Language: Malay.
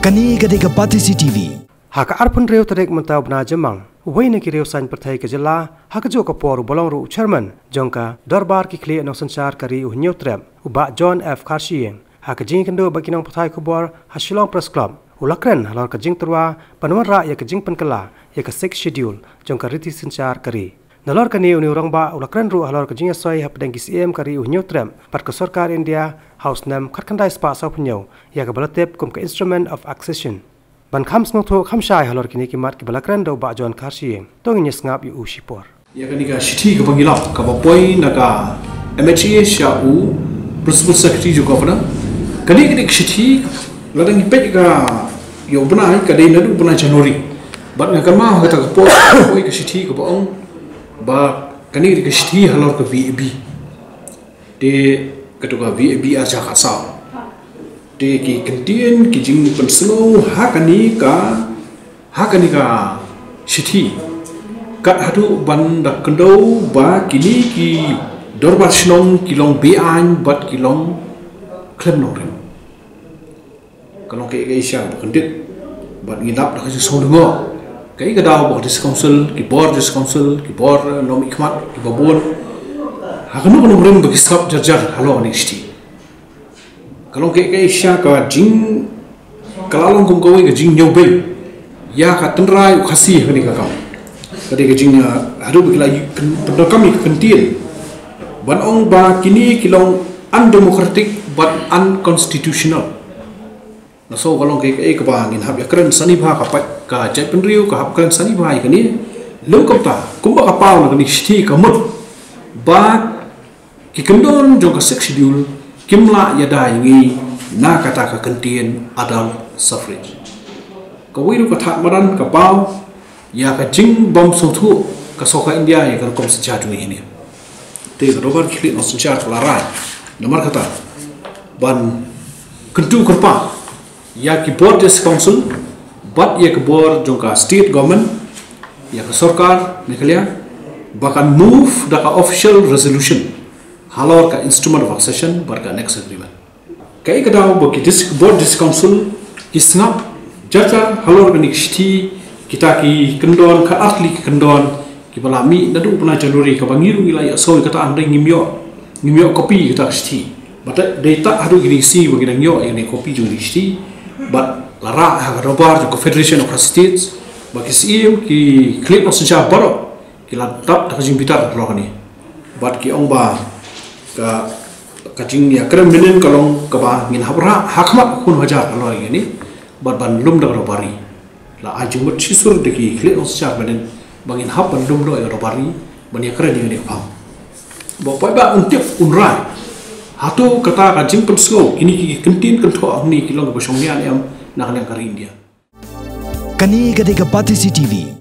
Kani gade Pati CCTV. Haka arpun reu terek mentau bna jemang. Wei ne ki reu sain perthai ke jela. Haka jo ka por bolong ru chairman. Jongka dorbar ki kle no sansar kari uhnyo trem. Uba John F. Kharshiing. Haka jing kendo baginang perthai kubor Hashilong Press Club. Ulakren halor ka jing terwa panuan ra ya ka jing penkala ya ka six schedule jongka riti sansar kari. Nalor ka ni orang ba ulakren ru halor ka jing asoi hapdeng ki CM kari uhnyo trem. Pat ka sarkar India House nam khatkandai spa sa punyo ya ka balatep kum ka instrument of accession. Ban kham snok tho kham shai halor kini ki mat ki balakran do ba John Kharshiing tong ni ngap yu shipor ya kani ka shithi ka bangilap ka bapoi na ka MHA sha u principal secretary jo governor kani ki shithi ladang ipet ka yo bana ka dei na du bana January bat nga kama ha ta ka poi ka shithi ka baong ba kani ki shithi halor ka VAB de ka to ka VAB a ja ka sa de ki kentien ki jing penslo hakani ka shithi kat hatu ban dak kendo ba kini ki dorbat shnong kilong bean bat kilong klem noren kalong ke isya kendit bat ngilap dak so dengo kai ka daw ba dis council ki board nom ikmat ki babon hakanu kono rem ba kisap jarjar halo ni shithi kalau ke isya ka jing kalalong kum kawai ka jing nyobel ya ka tenrai khasi hani ka kam kade ka jing hadu bikla pen kami kentien ban ong ba kini kilong undemocratic but unconstitutional na so kalong ke ka ba ngin hab ya kren sani bha ka pat ka jai penriu ka hab kren sani bha ka ni lungkam ta kumba ka paw na ni shti ka mut ba ki kendon jong ka sex schedule kimla yada ingi na kata ka kentien adult suffrage ka wiru ka thak maran ka paw ya ka jing bom sothu ka soka India ya ka kom secha tu ini te ka robar khili no secha la rai nomor kata ban kentu kerpa ya ki board des council bat ya ka board jongka state government ya ka sarkar niklia bahkan move da ka official resolution halor ka instrument of accession barka next agreement kai ka daw bo ki board dis council isnap jaja halor ka nikshti kita ki kendon ka atli ki kendon ki balami nadu puna January ka bangiru ilai asoi kata ande ngimyo kopi kita shti bata data hadu gini si bagi ngyo ini kopi jung shti but lara ha robar ko federation of states bagi CM ki clip of senja baro ki laptop ta jing bitar lo ni but ki ong ba ka jing ya keren menen kalong ka ba ngin habra hakmat kun hajar lo ini but ban lum da robari la ajumut chisur de ki clip of senja menen bangin hab ban lum do robari ban ya keren ni pam bo pai ba untip unrai hatu kata ka jing penslo ini ki kentin kentho ni kilong ba shongyan em nak nang kari India Kani gade Pati CCTV.